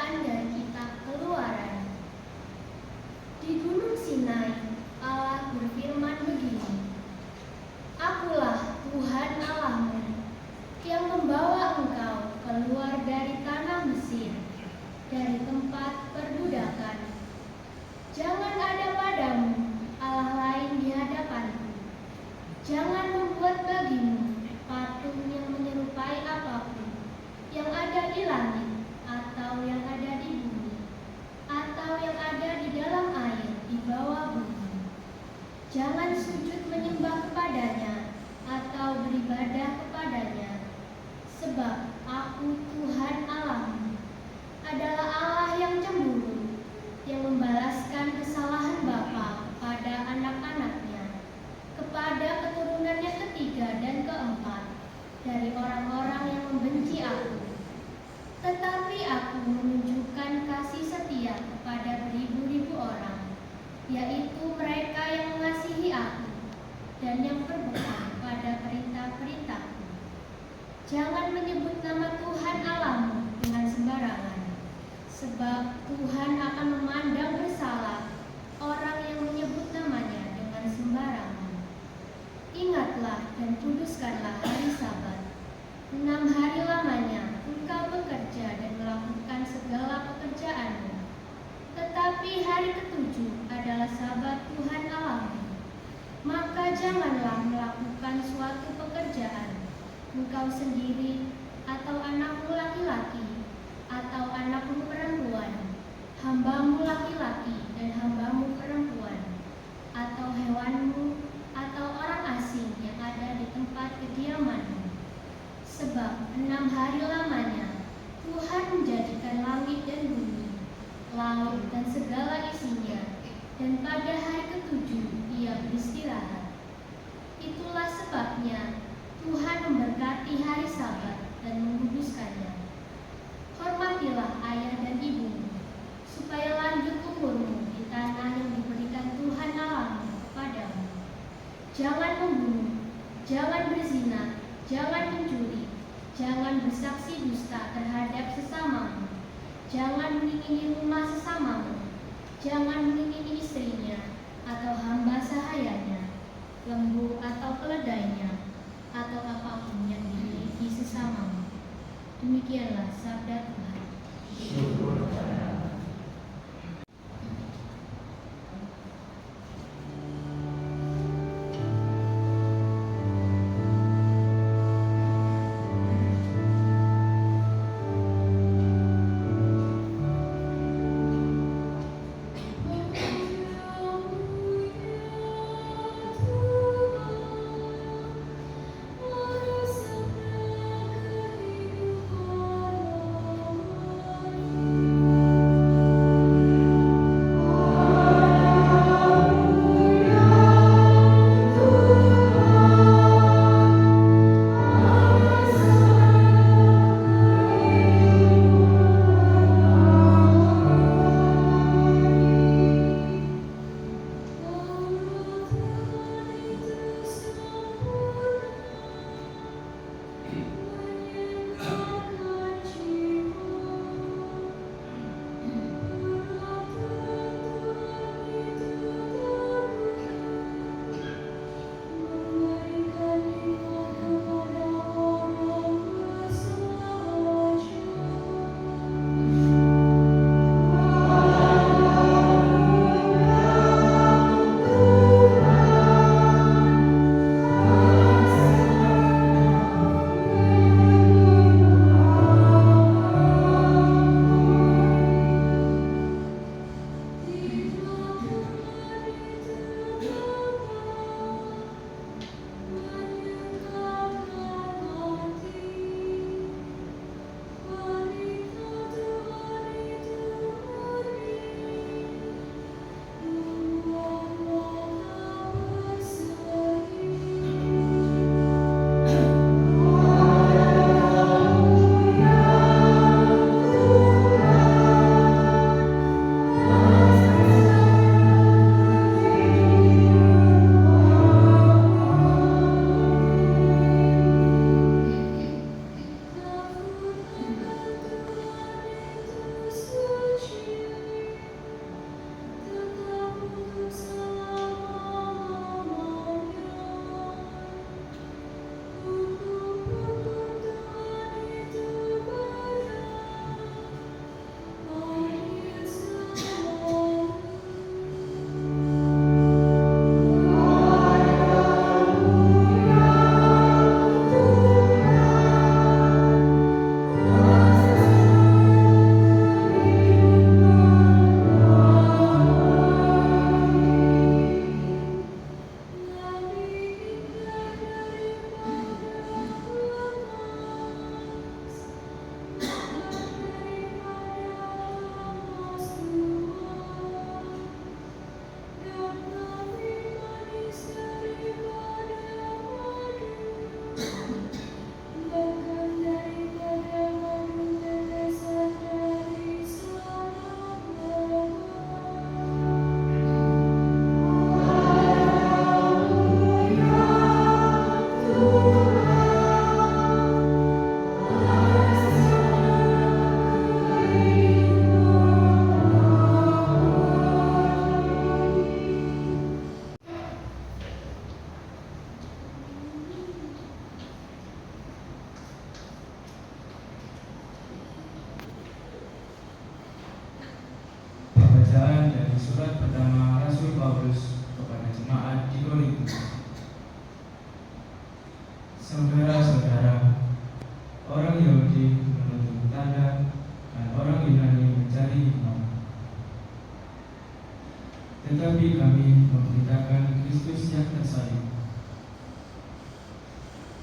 Bacaan dari kitab Keluaran. Di Gunung Sinai, Allah berfirman begini, Akulah Tuhan Allahmu, yang membawa engkau keluar dari tanah Mesir, dari tempat perbudakan. Jangan ada padamu Allah lain di hadapanku. Jangan membuat bagimu patung yang menyerupai apapun, yang ada di langit, atau yang ada di bumi, atau yang ada di dalam air di bawah bumi. Jangan sujud menyembah kepadanya, atau beribadah kepadanya, sebab Aku Tuhan Allahmu adalah Allah yang cemburu, yang membalaskan kesalahan bapa kepada anak-anaknya, kepada keturunannya ketiga dan keempat, dari orang-orang yang membenci Aku. Tetapi Aku menunjukkan kasih setia kepada beribu-ribu orang, yaitu mereka yang mengasihi Aku dan yang berpegang pada perintah-perintah-Ku. Jangan menyebut nama Tuhan Allahmu dengan sembarangan, sebab Tuhan akan memandang bersalah orang yang menyebut namanya dengan sembarangan. Ingatlah dan kuduskanlah hari Sabat. 6 hari lamanya engkau bekerja dan melakukan segala pekerjaanmu. Tetapi hari ke-7 adalah Sabat Tuhan Allahmu. Maka janganlah melakukan suatu pekerjaan, engkau sendiri, atau anakmu laki-laki, atau anakmu perempuan, hambamu laki-laki dan hambamu perempuan, atau hewanmu, atau orang asing yang ada di tempat kediamanmu. Sebab 6 hari lamanya Tuhan menjadikan langit dan bumi, laut dan segala isinya, dan pada hari ke-7 Ia beristirahat. Itulah sebabnya Tuhan memberkati hari Sabat dan menguduskannya. Hormatilah ayah dan ibumu, supaya lanjut umurmu di tanah yang diberikan Tuhan Allahmu kepadamu. Jangan membunuh, jangan berzina, jangan mencuri, jangan bersaksi dusta terhadap sesamamu, jangan mengingini rumah sesamamu, jangan mengingini istrinya, atau hamba sahayanya, lembu atau keledainya, atau apapun yang dimiliki sesamamu. Demikianlah sabda Tuhan. Syukur kepada Allah. Thank you. tetapi kami memberitakan Kristus yang tersalib,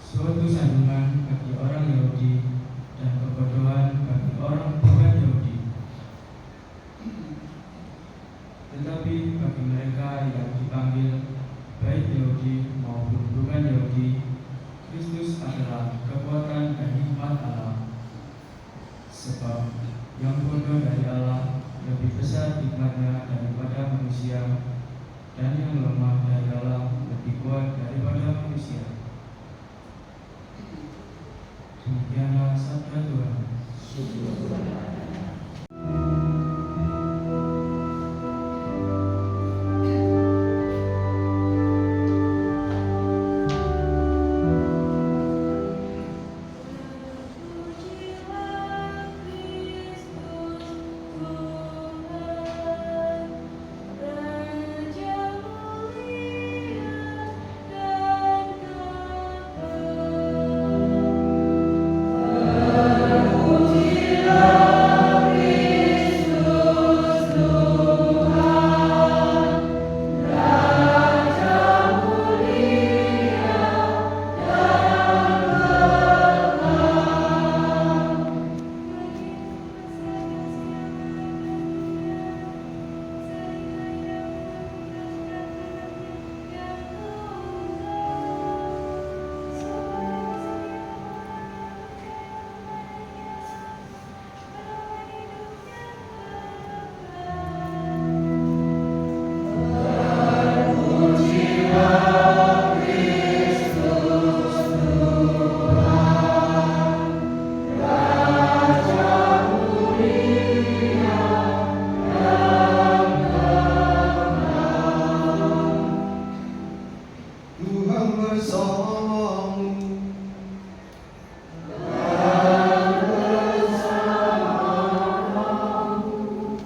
suatu sanjungan bagi orang Yahudi dan kebodohan bagi orang bukan Yahudi. Tetapi bagi mereka yang dipanggil, baik Yahudi maupun bukan Yahudi, Kristus adalah kekuatan dan hikmat Allah. Sebab yang bodoh dari Allah lebih besar hikmatnya daripada manusia, dan yang lemah dari Allah lebih kuat daripada manusia. Demikianlah sabda Tuhan.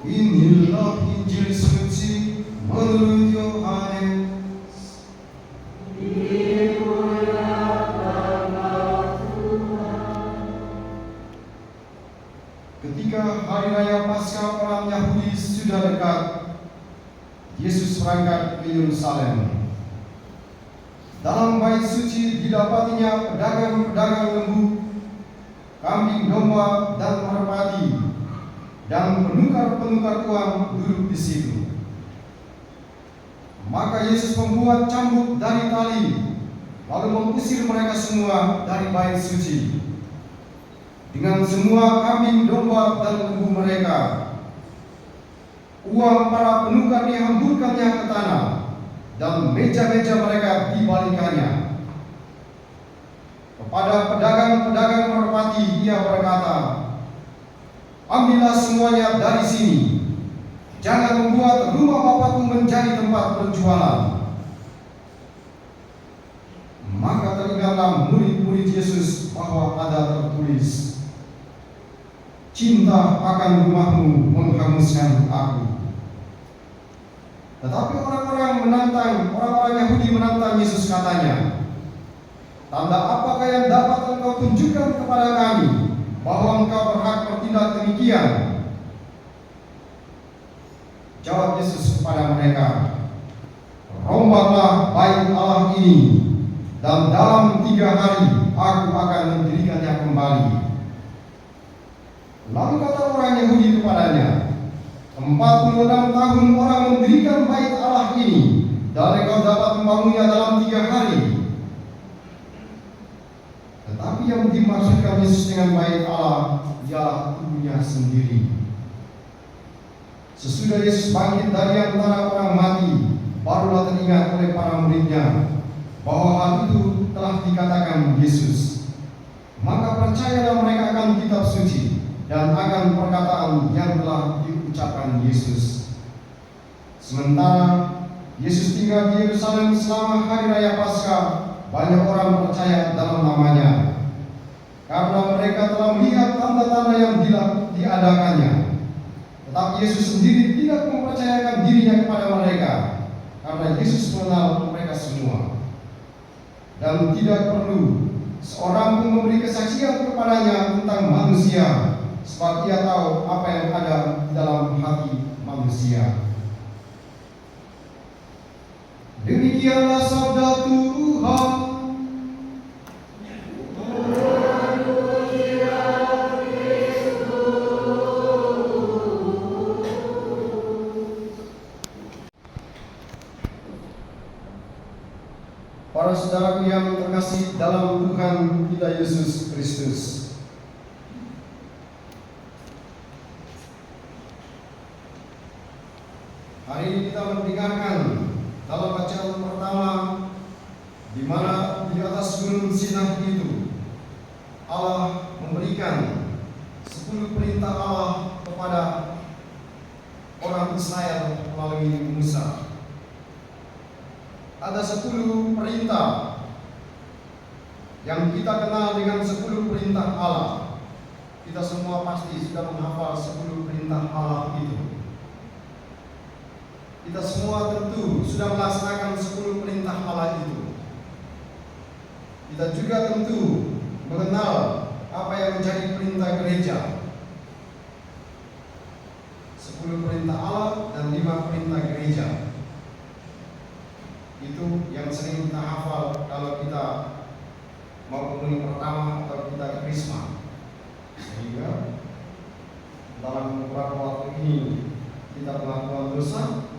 Inilah Injil suci menurut Yohanes. Ketika hari raya Paskah orang Yahudi sudah dekat, Yesus berangkat ke Yerusalem. Dalam bait suci didapatinya pedagang-pedagang lembu, kambing domba dan merpati, dan penukar-penukar uang duduk di situ. Maka Yesus membuat cambuk dari tali, lalu mengusir mereka semua dari bait suci, dengan semua kambing domba dan lembu mereka. Uang para penukar dihamburkannya ke tanah, dan meja-meja mereka dibalikannya. Kepada pedagang-pedagang merpati ia berkata, "Ambillah semuanya dari sini. Jangan membuat rumah Bapakku menjadi tempat berjualan." Maka teringatlah murid-murid Yesus bahwa ada tertulis, "Cinta akan rumahmu menghanguskan aku." Tetapi orang-orang Yahudi menantang Yesus, katanya, "Tanda apakah yang dapat engkau tunjukkan kepada kami bahwa engkau berhak bertindak demikian?" Jawab Yesus kepada mereka, "Rombaklah bait Allah ini, dan dalam 3 hari aku akan mendirikannya kembali." Lalu kata orang Yahudi kepadanya, 46 tahun orang mendirikan bait Allah ini, dan engkau dapat membangunnya dalam 3 hari. Tetapi yang dimaksudkan Yesus dengan bait Allah ialah tubuhnya sendiri. Sesudah Yesus bangkit dari antara orang mati, barulah teringat oleh para muridnya bahwa hal itu telah dikatakan Yesus. Maka percayalah mereka akan kitab suci dan akan perkataan yang telah diucapkan Yesus. Sementara Yesus tinggal di Yerusalem selama hari raya Paskah, banyak orang percaya dalam namanya, karena mereka telah melihat tanda-tanda yang diadakannya. Tetapi Yesus sendiri tidak mempercayakan dirinya kepada mereka, karena Yesus mengenal mereka semua. Dan tidak perlu seorang pun memberi kesaksian kepadanya tentang manusia, sebab ia tahu apa yang ada di dalam hati manusia. Demikianlah sabda Tuhan. Para saudaraku yang terkasih dalam Tuhan kita Yesus Kristus, hari ini kita mendengarkan dalam bacaan pertama di mana di atas gunung Sinai itu Allah memberikan 10 perintah Allah kepada orang Israel melalui Musa. Ada 10 perintah yang kita kenal dengan 10 perintah Allah. Kita semua pasti sudah menghafal 10 perintah Allah itu. Kita semua tentu sudah melaksanakan 10 perintah Allah itu. Kita juga tentu mengenal apa yang menjadi perintah gereja. 10 perintah Allah dan 5 perintah gereja. Itu yang sering kita hafal kalau kita mau komuni pertama atau kita krisma. Sehingga dalam beberapa waktu ini kita pengakuan dosa.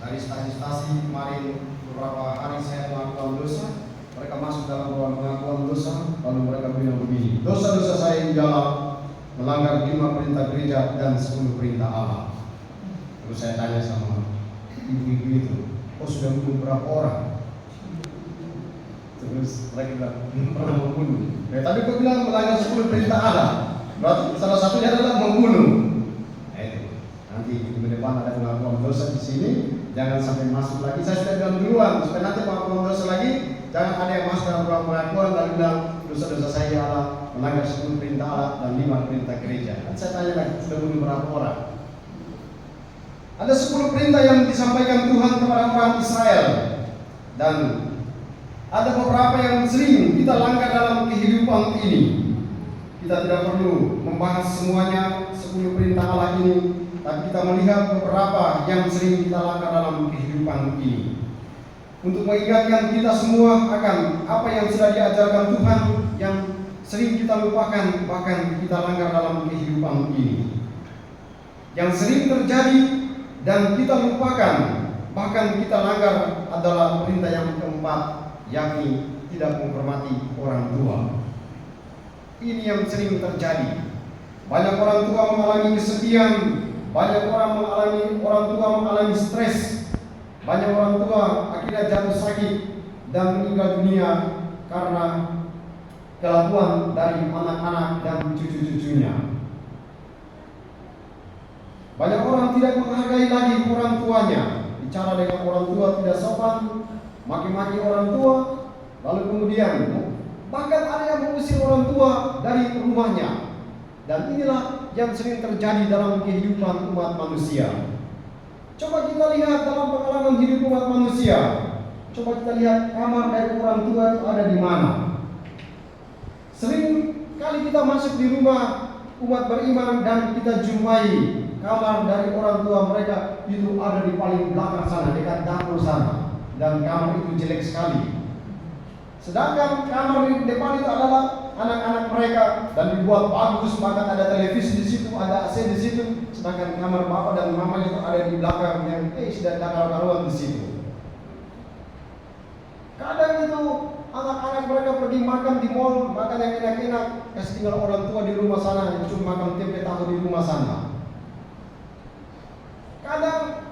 Dari stasi-stasi kemarin beberapa hari saya melakukan dosa, mereka masuk dalam ruang pengakuan dosa, lalu mereka bilang begini, dosa-dosa saya ialah melanggar 5 perintah gereja dan 10 perintah Allah. Terus saya tanya sama ibu-ibu itu, oh sudah membunuh berapa orang? Terus mereka bilang, belum pernah membunuh. Ya, tadi aku bilang melanggar 10 perintah Allah, berarti salah satunya adalah membunuh. Nah, itu nanti di depan ada pengakuan dosa di sini. Jangan sampai masuk lagi. Saya sudah bilang duluan supaya nanti pengakuan dosa lagi. Jangan ada yang masuk dalam ruang pengakuan lalu bilang dosa-dosa saya adalah melanggar 10 perintah Allah dan 5 perintah gereja. Dan saya tanya lagi, sudah bunuh berapa orang? Ada 10 perintah yang disampaikan Tuhan kepada orang Israel. Dan ada beberapa yang sering kita langgar dalam kehidupan ini. Kita tidak perlu membahas semuanya 10 perintah Allah ini, tapi kita melihat beberapa yang sering kita langgar dalam kehidupan ini. Untuk mengingatkan kita semua akan apa yang sudah diajarkan Tuhan yang sering kita lupakan, bahkan kita langgar dalam kehidupan ini. Yang sering terjadi dan kita lupakan, bahkan kita langgar adalah perintah yang keempat, yakni tidak menghormati orang tua. Ini yang sering terjadi. Banyak orang tua mengalami kesepian. Banyak orang tua mengalami stres. Banyak orang tua akhirnya jatuh sakit dan meninggal dunia karena kelakuan dari anak-anak dan cucu-cucunya. Banyak orang tidak menghargai lagi orang tuanya. Bicara dengan orang tua tidak sopan, maki-maki orang tua, lalu kemudian bahkan ada yang mengusir orang tua dari rumahnya. Dan inilah yang sering terjadi dalam kehidupan umat manusia. Coba kita lihat dalam pengalaman hidup umat manusia. Coba kita lihat kamar dari orang tua itu ada di mana. Sering kali kita masuk di rumah umat beriman dan kita jumpai kamar dari orang tua mereka itu ada di paling belakang sana, dekat dapur sana. Dan kamar itu jelek sekali. Sedangkan kamar di depan itu adalah anak-anak mereka dan dibuat bagus, bahkan ada televisi di situ, ada AC di situ. Sedangkan kamar bapak dan mamanya itu ada di belakang yang sudah ada karuan di situ. Kadang itu anak-anak mereka pergi makan di mall, makan yang enak-enak, kasih tinggal orang tua di rumah sana yang cuma makan tempe tahu di rumah sana. Kadang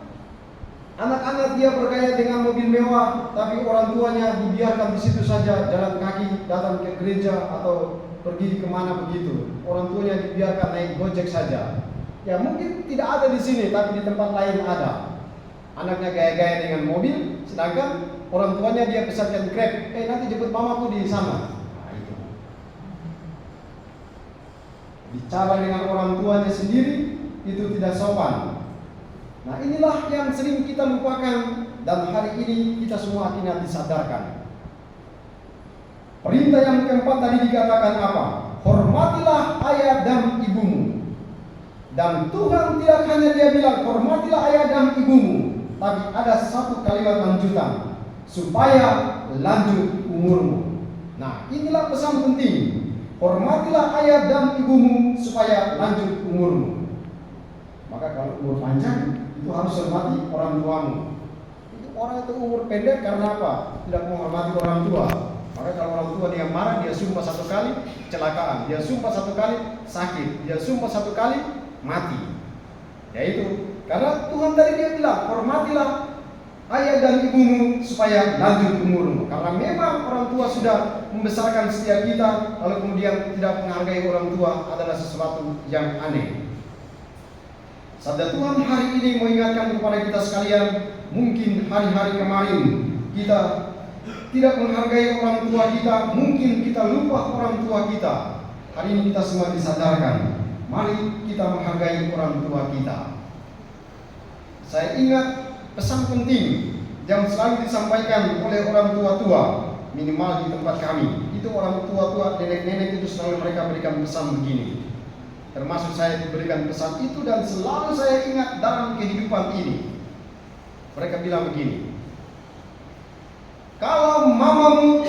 anak-anak dia bergaya dengan mobil mewah, tapi orang tuanya dibiarkan di situ saja, jalan kaki datang ke gereja atau pergi kemana begitu. Orang tuanya dibiarkan naik Gojek saja. Ya mungkin tidak ada di sini, tapi di tempat lain ada. Anaknya gaya-gaya dengan mobil, sedangkan orang tuanya dia pesankan Grab. Nanti jemput mamaku di sana. Nah, itu. Bicara dengan orang tuanya sendiri itu tidak sopan. Nah inilah yang sering kita lupakan dan hari ini kita semua akhirnya disadarkan. Perintah yang keempat tadi dikatakan apa? Hormatilah ayah dan ibumu. Dan Tuhan tidak hanya dia bilang hormatilah ayah dan ibumu, tapi ada satu kalimat lanjutan, supaya lanjut umurmu. Nah, inilah pesan penting. Hormatilah ayah dan ibumu supaya lanjut umurmu. Maka kalau umur panjang, itu harus hormati orang tuamu. Itu orang itu umur pendek karena apa? Tidak menghormati orang tua. Maka kalau orang tua dia marah, dia sumpah satu kali kecelakaan, dia sumpah satu kali sakit, dia sumpah satu kali mati. Yaitu karena Tuhan tadi dia bilang, hormatilah ayah dan ibumu supaya lanjut umurmu. Karena memang orang tua sudah membesarkan setiap kita, lalu kemudian tidak menghargai orang tua adalah sesuatu yang aneh. Sabda Tuhan hari ini mengingatkan kepada kita sekalian, mungkin hari-hari kemarin kita tidak menghargai orang tua kita, mungkin kita lupa orang tua kita. Hari ini kita semua disadarkan, mari kita menghargai orang tua kita. Saya ingat pesan penting yang selalu disampaikan oleh orang tua-tua, minimal di tempat kami. Itu orang tua-tua, nenek-nenek itu selalu mereka berikan pesan begini. Termasuk saya diberikan pesan itu dan selalu saya ingat dalam kehidupan ini. Mereka bilang begini, kalau mamamu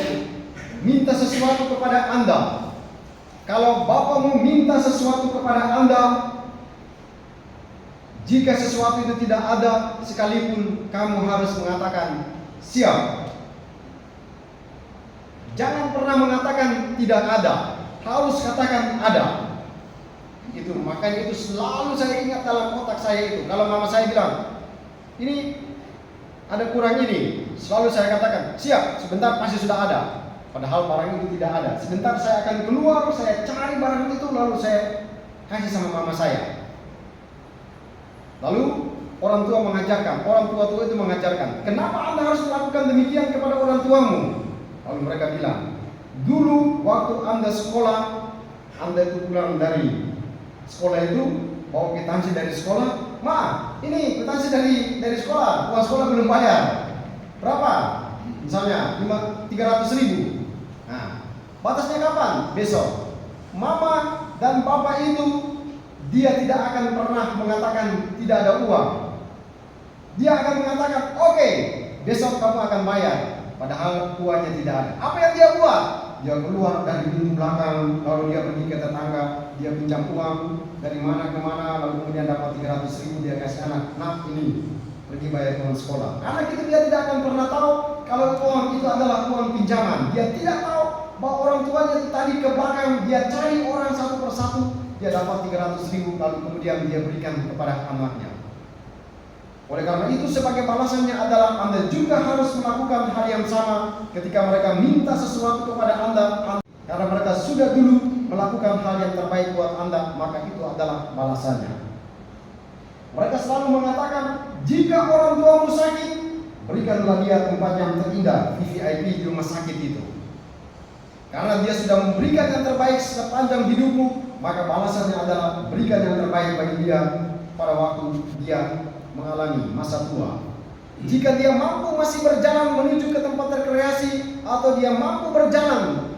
minta sesuatu kepada Anda, kalau bapamu minta sesuatu kepada Anda, jika sesuatu itu tidak ada, sekalipun kamu harus mengatakan siap. Jangan pernah mengatakan tidak ada, harus katakan ada. Itu makanya itu selalu saya ingat dalam otak saya itu. Kalau mama saya bilang, ini ada kurang ini, selalu saya katakan siap, sebentar pasti sudah ada. Padahal barang itu tidak ada. Sebentar saya akan keluar, saya cari barang itu, lalu saya kasih sama mama saya. Lalu orang tua mengajarkan, orang tua itu mengajarkan, kenapa Anda harus melakukan demikian kepada orang tuamu? Lalu mereka bilang, dulu waktu Anda sekolah, Anda itu pulang dari sekolah itu bawa kwitansi dari sekolah, ma, ini kwitansi dari sekolah, uang sekolah belum bayar. Berapa? Misalnya 300.000. Nah, batasnya kapan? Besok. Mama dan papa itu dia tidak akan pernah mengatakan tidak ada uang. Dia akan mengatakan, oke, besok kamu akan bayar. Padahal uangnya tidak ada. Apa yang dia buat? Dia keluar dari pintu belakang, lalu dia pergi ke tetangga, dia pinjam uang dari mana ke mana, lalu kemudian dapat 300.000 dia kasih anak. Nah, ini pergi bayar uang sekolah. Karena dia tidak akan pernah tahu kalau uang itu adalah uang pinjaman. Dia tidak tahu bahwa orang tuanya itu tadi ke belakang, dia cari orang satu persatu, dia dapat 300.000 lalu kemudian dia berikan kepada anaknya. Oleh karena itu sebagai balasannya adalah Anda juga harus melakukan hal yang sama ketika mereka minta sesuatu kepada Anda. Karena mereka sudah dulu melakukan hal yang terbaik buat Anda, maka itu adalah balasannya. Mereka selalu mengatakan, jika orang tuamu sakit, berikanlah dia tempat yang terindah, VVIP di rumah sakit itu. Karena dia sudah memberikan yang terbaik sepanjang hidupmu, maka balasannya adalah berikan yang terbaik bagi dia pada waktu dia mengalami masa tua. Jika dia mampu masih berjalan menuju ke tempat rekreasi, atau dia mampu berjalan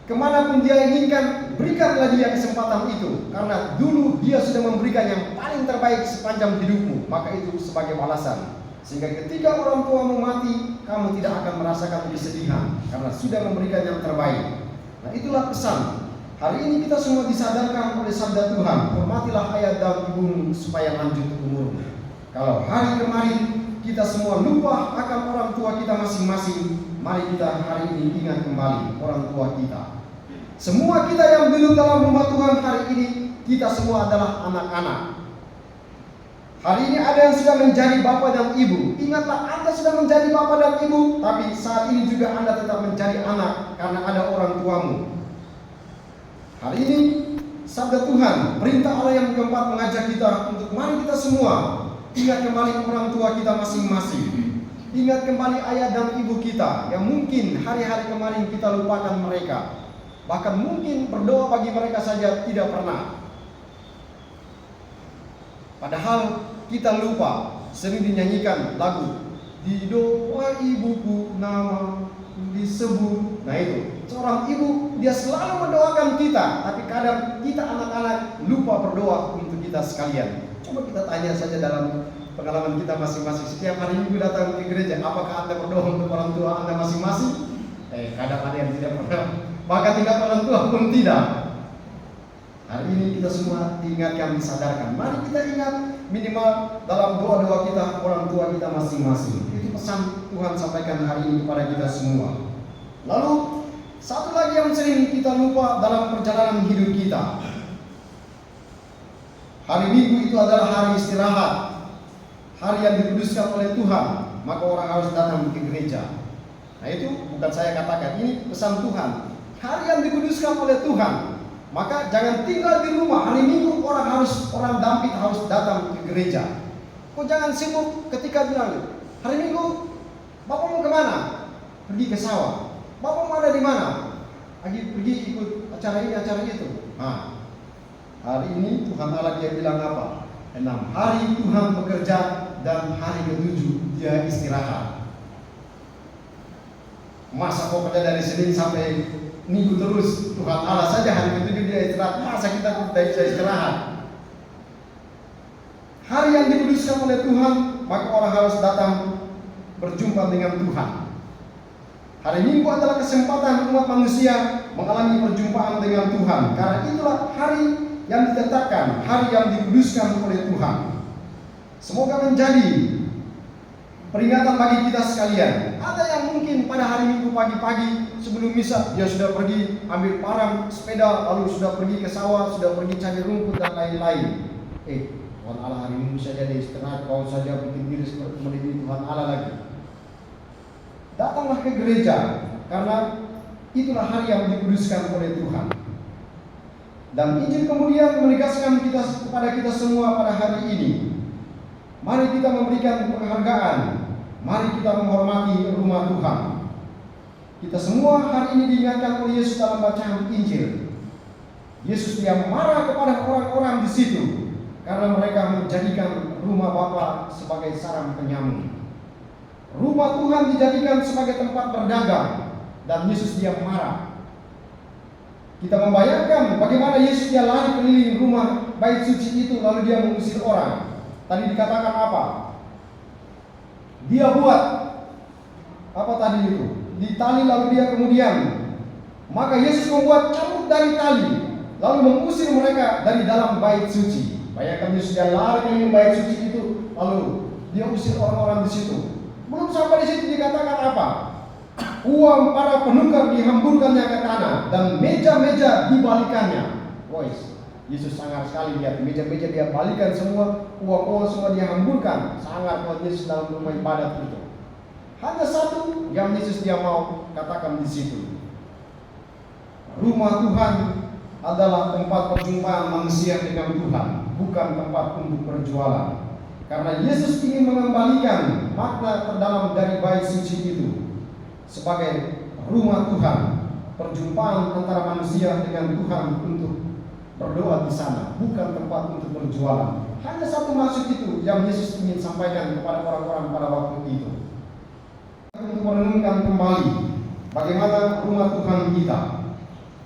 kemanapun dia inginkan, berikanlah dia kesempatan itu. Karena dulu dia sudah memberikan yang paling terbaik sepanjang hidupmu, maka itu sebagai balasan. Sehingga ketika orang tuamu mati, kamu tidak akan merasakan kesedihan, karena sudah memberikan yang terbaik. Nah, itulah pesan. Hari ini kita semua disadarkan oleh sabda Tuhan, hormatilah ayah dan ibumu supaya lanjut umurmu. Kalau hari kemarin kita semua lupa akan orang tua kita masing-masing, mari kita hari ini ingat kembali orang tua kita. Semua kita yang duduk dalam rumah Tuhan hari ini, kita semua adalah anak-anak. Hari ini ada yang sudah menjadi bapak dan ibu. Ingatlah, Anda sudah menjadi bapak dan ibu, tapi saat ini juga Anda tetap menjadi anak karena ada orang tuamu. Hari ini sabda Tuhan, perintah Allah yang keempat mengajak kita untuk mari kita semua ingat kembali orang tua kita masing-masing. Ingat kembali ayah dan ibu kita yang mungkin hari-hari kemarin kita lupakan mereka. Bahkan mungkin berdoa bagi mereka saja tidak pernah. Padahal kita lupa, sering dinyanyikan lagu di doa ibuku nama disebut. Nah itu, seorang ibu dia selalu mendoakan kita, tapi kadang kita anak-anak lupa berdoa untuk kita sekalian. Coba kita tanya saja dalam pengalaman kita masing-masing. Setiap hari Minggu datang ke gereja, apakah Anda berdoa untuk orang tua Anda masing-masing? Kadang ada yang tidak pernah, bahkan tinggal orang tua pun tidak. Hari ini kita semua diingatkan, disadarkan. Mari kita ingat minimal dalam doa-doa kita orang tua kita masing-masing. Itu pesan Tuhan sampaikan hari ini kepada kita semua. Lalu satu lagi yang sering kita lupa dalam perjalanan hidup kita. Hari Minggu itu adalah hari istirahat, hari yang dikuduskan oleh Tuhan, maka orang harus datang ke gereja. Nah itu bukan saya katakan, ini pesan Tuhan. Hari yang dikuduskan oleh Tuhan, maka jangan tinggal di rumah. Hari Minggu orang Dampit harus datang ke gereja. Kok jangan sibuk ketika bilang, hari Minggu Bapak mau kemana? Pergi ke sawah. Bapak mau ada di mana? Pergi ikut acara ini, acara itu. Nah, hari ini Tuhan Allah dia bilang apa? 6 hari Tuhan bekerja dan hari ke-7 dia istirahat. Masa kok kerja dari Senin sampai Minggu terus? Tuhan Allah saja hari ke-7 dia istirahat. Masa kita tidak bisa istirahat? Hari yang dikuduskan oleh Tuhan, maka orang harus datang berjumpa dengan Tuhan. Hari Minggu adalah kesempatan umat manusia mengalami perjumpaan dengan Tuhan. Karena itulah hari yang ditetapkan, hari yang dikuduskan oleh Tuhan. Semoga menjadi peringatan bagi kita sekalian. Ada yang mungkin pada hari Minggu pagi-pagi sebelum misa dia sudah pergi ambil parang, sepeda, lalu sudah pergi ke sawah, sudah pergi cari rumput dan lain-lain. Tuhan Allah hari Minggu saja dia istirahat, kau saja bikin diri seperti melindungi Tuhan Allah lagi. Datanglah ke gereja, karena itulah hari yang dikuduskan oleh Tuhan. Dan Injil kemudian menegaskan kepada kita semua pada hari ini. Mari kita memberikan penghargaan, mari kita menghormati rumah Tuhan. Kita semua hari ini diingatkan oleh Yesus dalam bacaan Injil. Yesus dia marah kepada orang-orang di situ karena mereka menjadikan rumah Bapa sebagai sarang penyamun. Rumah Tuhan dijadikan sebagai tempat berdagang dan Yesus dia marah. Kita membayangkan bagaimana Yesus dia lari keliling rumah bait suci itu lalu dia mengusir orang. Tadi dikatakan apa? Dia buat apa tadi itu? Ditali lalu dia kemudian. Maka Yesus membuat cambuk dari tali lalu mengusir mereka dari dalam bait suci. Bayangkan Yesus dia lari keliling bait suci itu lalu dia usir orang-orang di situ. Belum sampai di situ dikatakan apa? Uang para penukar dihamburkannya ke tanah dan meja-meja dibalikannya. Boys, Yesus sangat sekali lihat meja-meja dia balikan semua, uang-uang semua dia hamburkan. Sangat Tuhan Yesus dalam rumah ibadat itu. Hanya satu yang Yesus dia mau katakan di situ. Rumah Tuhan adalah tempat perjumpaan manusia dengan Tuhan, bukan tempat untuk berjualan. Karena Yesus ingin mengembalikan makna terdalam dari bait suci itu sebagai rumah Tuhan, perjumpaan antara manusia dengan Tuhan untuk berdoa di sana, bukan tempat untuk berjualan. Hanya satu maksud itu yang Yesus ingin sampaikan kepada orang-orang pada waktu itu. Untuk merenungkan kembali bagaimana rumah Tuhan kita.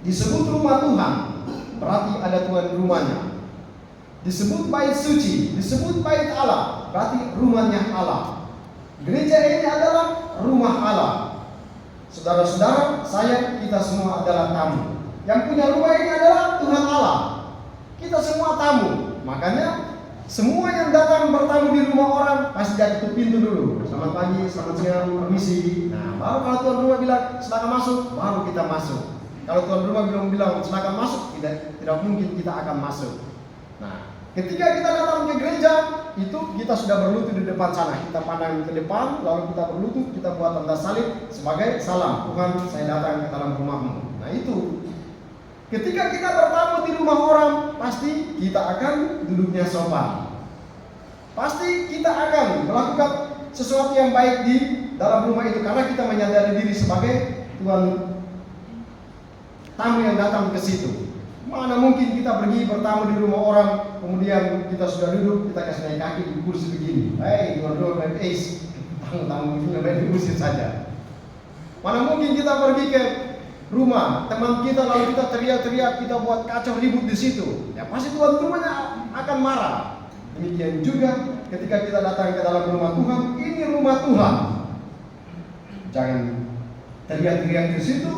Disebut rumah Tuhan, berarti ada Tuhan rumahnya. Disebut bait suci, disebut bait Allah, berarti rumahnya Allah. Gereja ini adalah rumah Allah. Saudara-saudara, kita semua adalah tamu. Yang punya rumah ini adalah Tuhan Allah. Kita semua tamu. Makanya semua yang datang bertamu di rumah orang pasti dia tutup pintu dulu. Selamat pagi, selamat siang, permisi. Nah, baru kalau tuan rumah bilang silakan masuk, baru kita masuk. Kalau tuan rumah belum bilang silakan masuk, tidak mungkin kita akan masuk. Nah, ketika kita datang ke gereja, itu kita sudah berlutut di depan sana. Kita pandang ke depan, lalu kita berlutut, kita buat tanda salib sebagai salam. Tuhan, saya datang ke dalam rumahmu. Nah itu, ketika kita bertamu di rumah orang, pasti kita akan duduknya sopan. Pasti kita akan melakukan sesuatu yang baik di dalam rumah itu, karena kita menyadari diri sebagai tuan tamu yang datang ke situ. Mana mungkin kita pergi bertamu di rumah orang, kemudian kita sudah duduk, kita kasih naik kaki di kursi begini. Tuan-tuan, tamu ini lebih diusir saja. Mana mungkin kita pergi ke rumah teman kita lalu kita teriak-teriak, kita buat kacau ribut di situ. Ya pasti tuan rumahnya akan marah. Demikian juga ketika kita datang ke dalam rumah Tuhan, ini rumah Tuhan. Jangan teriak-teriak di situ,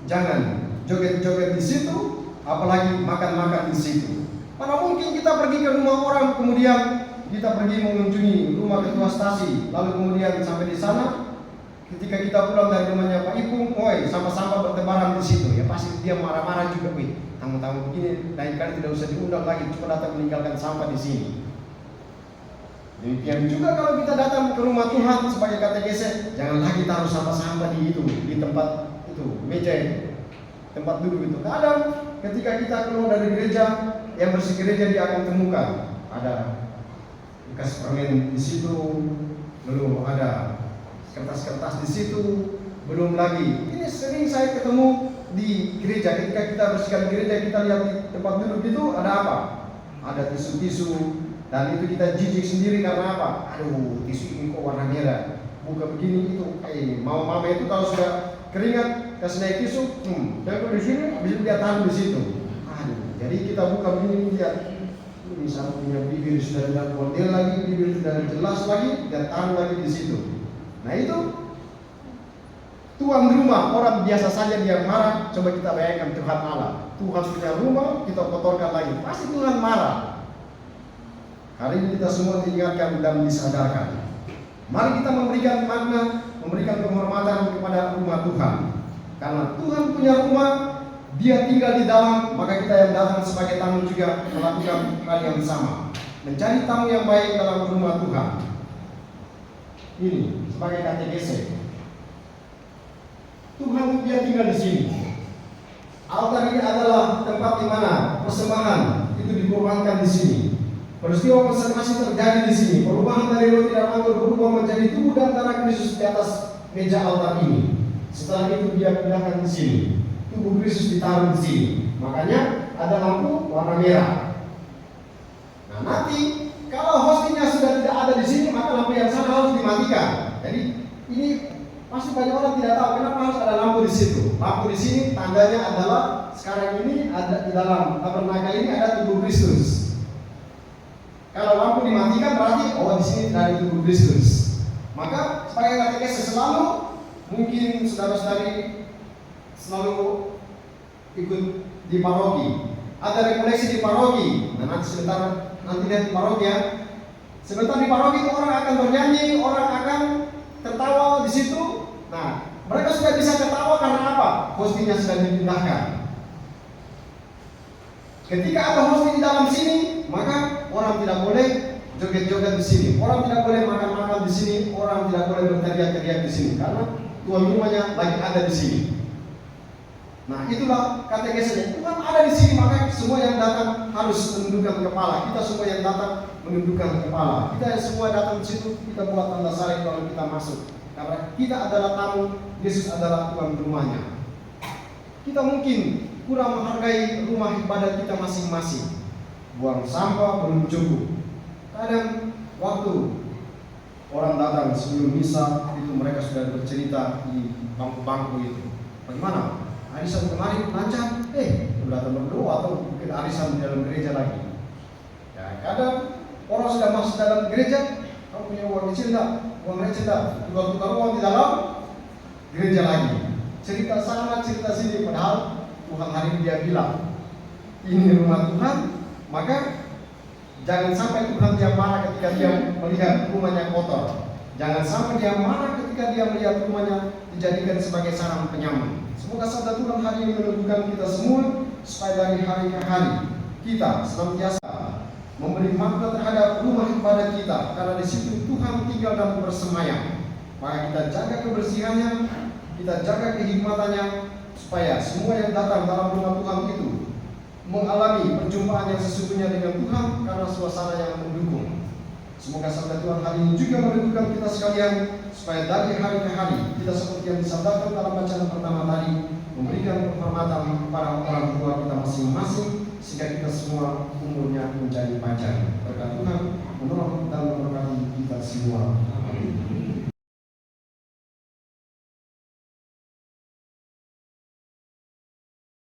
jangan joget-joget di situ, apalagi makan-makan di situ. Mana mungkin kita pergi ke rumah orang, kemudian kita pergi mengunjungi rumah ketua stasi, lalu kemudian sampai di sana, ketika kita pulang dari rumahnya Pak Ipung, sampah-sampah bertebaran di situ. Ya pasti dia marah-marah juga, tamu-tamu begini lain kali tidak usah diundang lagi, cuma datang meninggalkan sampah di sini. Demikian juga kalau kita datang ke rumah Tuhan sebagai katekese, jangan lagi taruh sampah-sampah di tempat itu, meja itu, tempat duduk itu. Kadang ketika kita keluar dari gereja, yang bersih gereja dia akan temukan ada bekas permen di situ, belum ada kertas-kertas di situ, belum lagi. Ini sering saya ketemu di gereja. Ketika kita bersihkan gereja, kita lihat di tempat duduk itu ada apa? Ada tisu-tisu, dan itu kita jijik sendiri karena apa? Aduh, tisu ini kok warna merah, buka begini itu. Mama itu kalau sudah keringat kasih naik tisu, taruh di sini, habis itu dia taruh di situ. Aduh, jadi kita buka begini lihat. Ini sama punya bibir sudah tidak model lagi, bibir sudah jelas lagi, dia taruh lagi di situ. Nah itu tuan rumah, orang biasa saja dia marah. Coba kita bayangkan Tuhan Allah, Tuhan punya rumah, kita kotorkan lagi, pasti Tuhan marah. Hari ini kita semua diingatkan dan disadarkan. Mari kita memberikan makna, memberikan penghormatan kepada rumah Tuhan. Karena Tuhan punya rumah, Dia tinggal di dalam, maka kita yang datang sebagai tamu juga melakukan hal yang sama. Mencari tamu yang baik dalam rumah Tuhan. Ini sebagai katekese. Tuhan dia tinggal di sini. Altar ini adalah tempat di mana persembahan itu dikorbankan di sini. Peristiwa masing-masing terjadi di sini. Perubahan dari roti dan anggur berubah menjadi tubuh dan darah Kristus di atas meja altar ini. Setelah itu dia pindahkan di sini. Tubuh Kristus ditaruh di sini. Makanya ada lampu warna merah. Nah nanti kalau hostingnya sudah tidak ada di sini, maka lampu yang sana harus dimatikan. Jadi ini pasti banyak orang tidak tahu kenapa harus ada lampu di situ. Lampu di sini tandanya adalah sekarang ini ada di dalam tabernakel ini ada tubuh Kristus. Kalau lampu dimatikan berarti di sini dari tubuh Kristus. Maka sebagai katekese selalu mungkin saudara-saudari selalu ikut di paroki. Ada rekoleksi di paroki. Nah nanti lihat di paroki ya. Sebentar di paroki itu orang akan bernyanyi, orang akan tertawa di situ. Nah mereka sudah bisa ketawa karena apa? Hostingnya sudah dipindahkan. Ketika ada hosting di dalam sini, maka orang tidak boleh joget-joget di sini, orang tidak boleh makan-makan di sini, orang tidak boleh berteriak-teriak di sini, karena tuan rumahnya lagi ada di sini. Nah itulah katekesenya. Tuhan ada di sini, maka semua yang datang harus menundukkan kepala. Kita semua yang datang menundukkan kepala. Kita semua datang di situ, kita buat tanda salib kalau kita masuk. Karena kita adalah tamu, Yesus adalah tuan rumahnya. Kita mungkin kurang menghargai rumah ibadat kita masing-masing. Buang sampah belum cukup. Kadang waktu orang datang sebelum misa itu mereka sudah bercerita di bangku-bangku itu. Bagaimana? Arisan kemarin lancar, datang berdoa atau mungkin arisan di dalam gereja lagi. Ya, kadang orang sudah masuk dalam gereja, kamu punya uang kecil enggak? Uang receh enggak? Tukar-tukar uang di dalam gereja lagi. Cerita sana, cerita sini, padahal Tuhan hari ini dia bilang, ini rumah Tuhan, maka jangan sampai Tuhan dia marah ketika dia melihat rumahnya kotor. Jangan sampai dia marah ketika dia melihat rumahnya dijadikan sebagai sarang penyamun. Semoga sabda Tuhan hari ini menunjukkan kita semua supaya dari hari ke hari kita senantiasa memberi makna terhadap rumah ibadat kita, karena di situ Tuhan tinggal dan bersemayam. Maka kita jaga kebersihannya, kita jaga kehikmatannya, supaya semua yang datang dalam rumah Tuhan itu mengalami perjumpaan yang sesungguhnya dengan Tuhan karena suasana yang mendukung. Semoga sabda Tuhan hari ini juga menunjukkan kita sekalian supaya dari hari ke hari kita seperti yang disabdakan dalam bacaan pertama tadi, memberikan penghormatan kepada orang tua kita masing-masing sehingga kita semua umurnya menjadi panjang. Berkat Tuhan menolong dan memberkati kita semua. Amin.